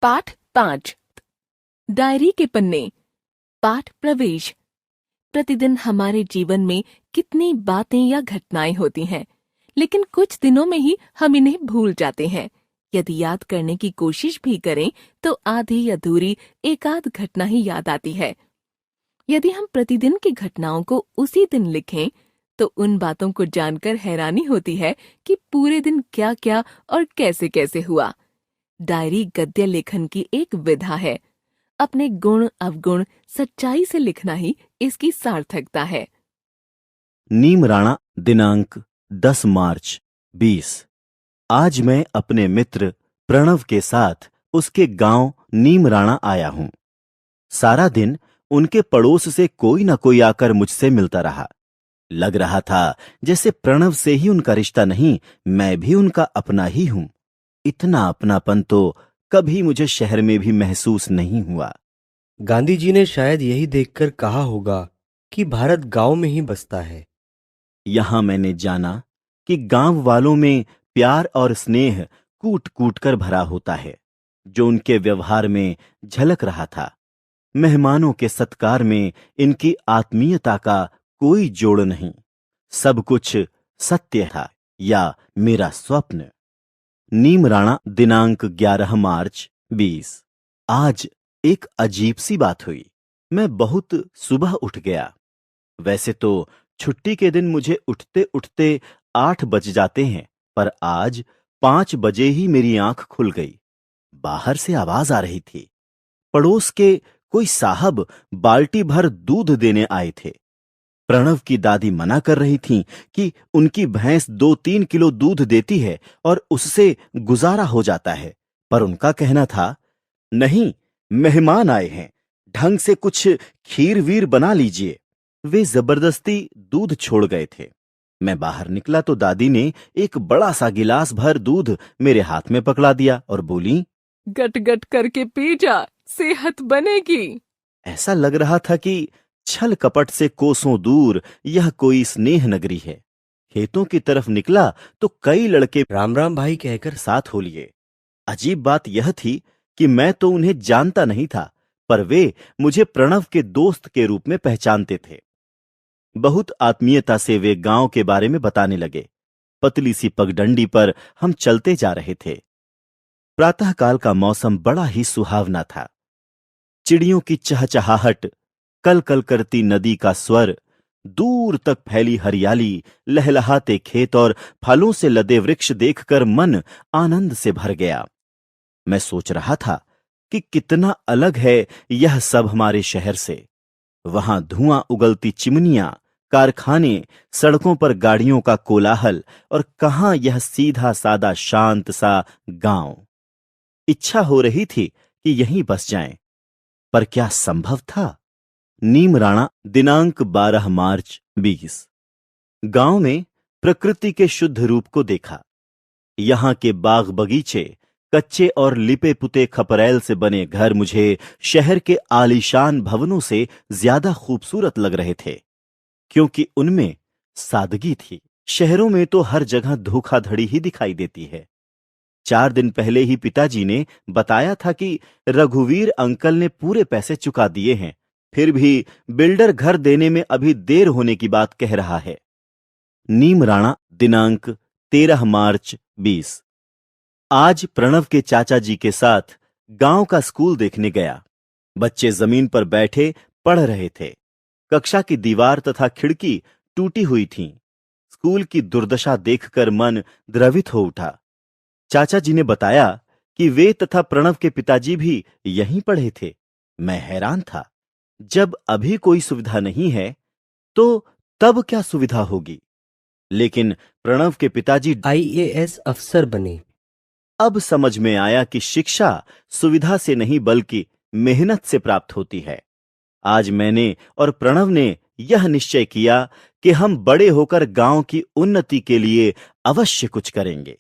पाठ 5 डायरी के पन्ने। पाठ प्रवेश। प्रतिदिन हमारे जीवन में कितनी बातें या घटनाएं होती हैं, लेकिन कुछ दिनों में ही हम इन्हें भूल जाते हैं। यदि याद करने की कोशिश भी करें तो आधी अधूरी एक आध घटना ही याद आती है। यदि हम प्रतिदिन की घटनाओं को उसी दिन लिखें तो उन बातों को जानकर हैरानी होती है कि पूरे दिन क्या क्या और कैसे कैसे हुआ। डायरी गद्य लेखन की एक विधा है। अपने गुण अवगुण सच्चाई से लिखना ही इसकी सार्थकता है। नीम राणा, दिनांक 10 मार्च 20। आज मैं अपने मित्र प्रणव के साथ उसके गांव नीम राणा आया हूं। सारा दिन उनके पड़ोस से कोई न कोई आकर मुझसे मिलता रहा। लग रहा था जैसे प्रणव से ही उनका रिश्ता नहीं, मैं भी उनका अपना ही हूं। इतना अपनापन तो कभी मुझे शहर में भी महसूस नहीं हुआ। गांधी जी ने शायद यही देखकर कहा होगा कि भारत गांव में ही बसता है। यहां मैंने जाना कि गांव वालों में प्यार और स्नेह कूट कूट कर भरा होता है, जो उनके व्यवहार में झलक रहा था। मेहमानों के सत्कार में इनकी आत्मीयता का कोई जोड़ नहीं। सब कुछ सत्य था या मेरा स्वप्न। नीम राणा, दिनांक 11 मार्च 20। आज एक अजीब सी बात हुई। मैं बहुत सुबह उठ गया। वैसे तो छुट्टी के दिन मुझे उठते उठते 8 बज जाते हैं, पर आज 5 बजे ही मेरी आंख खुल गई। बाहर से आवाज आ रही थी। पड़ोस के कोई साहब बाल्टी भर दूध देने आए थे। प्रणव की दादी मना कर रही थीं कि उनकी भैंस 2-3 किलो दूध देती है और उससे गुजारा हो जाता है, पर उनका कहना था, नहीं, मेहमान आए हैं, ढंग से कुछ खीर वीर बना लीजिए। वे जबरदस्ती दूध छोड़ गए थे। मैं बाहर निकला तो दादी ने एक बड़ा सा गिलास भर दूध मेरे हाथ में पकड़ा दिया और बोली, गट गट करके पी जा, सेहत बनेगी। ऐसा लग रहा था कि छल कपट से कोसों दूर यह कोई स्नेह नगरी है। खेतों की तरफ निकला तो कई लड़के राम राम भाई कहकर साथ हो लिए। अजीब बात यह थी कि मैं तो उन्हें जानता नहीं था, पर वे मुझे प्रणव के दोस्त के रूप में पहचानते थे। बहुत आत्मीयता से वे गांव के बारे में बताने लगे। पतली सी पगडंडी पर हम चलते जा रहे थे। प्रातःकाल का मौसम बड़ा ही सुहावना था। चिड़ियों की चहचहाहट, कल कल करती नदी का स्वर, दूर तक फैली हरियाली, लहलहाते खेत और फलों से लदे वृक्ष देखकर मन आनंद से भर गया। मैं सोच रहा था कि कितना अलग है यह सब हमारे शहर से। वहां धुआं उगलती चिमनियां, कारखाने, सड़कों पर गाड़ियों का कोलाहल, और कहां यह सीधा सादा शांत सा गांव। इच्छा हो रही थी कि यहीं बस जाएं, पर क्या संभव था? नीम राणा, दिनांक 12 मार्च 20। गांव में प्रकृति के शुद्ध रूप को देखा। यहां के बाग बगीचे, कच्चे और लिपे पुते खपरैल से बने घर मुझे शहर के आलीशान भवनों से ज्यादा खूबसूरत लग रहे थे, क्योंकि उनमें सादगी थी। शहरों में तो हर जगह धोखाधड़ी ही दिखाई देती है। 4 दिन पहले ही पिताजी ने बताया था कि रघुवीर अंकल ने पूरे पैसे चुका दिए हैं, फिर भी बिल्डर घर देने में अभी देर होने की बात कह रहा है। नीम राणा, दिनांक 13 मार्च 20। आज प्रणव के चाचा जी के साथ गांव का स्कूल देखने गया। बच्चे जमीन पर बैठे पढ़ रहे थे। कक्षा की दीवार तथा खिड़की टूटी हुई थीं। स्कूल की दुर्दशा देखकर मन द्रवित हो उठा। चाचा जी ने बताया कि वे तथा प्रणव के पिताजी भी यहीं पढ़े थे। मैं हैरान था। जब अभी कोई सुविधा नहीं है तो तब क्या सुविधा होगी? लेकिन प्रणव के पिताजी IAS अफसर बने। अब समझ में आया कि शिक्षा सुविधा से नहीं बल्कि मेहनत से प्राप्त होती है। आज मैंने और प्रणव ने यह निश्चय किया कि हम बड़े होकर गांव की उन्नति के लिए अवश्य कुछ करेंगे।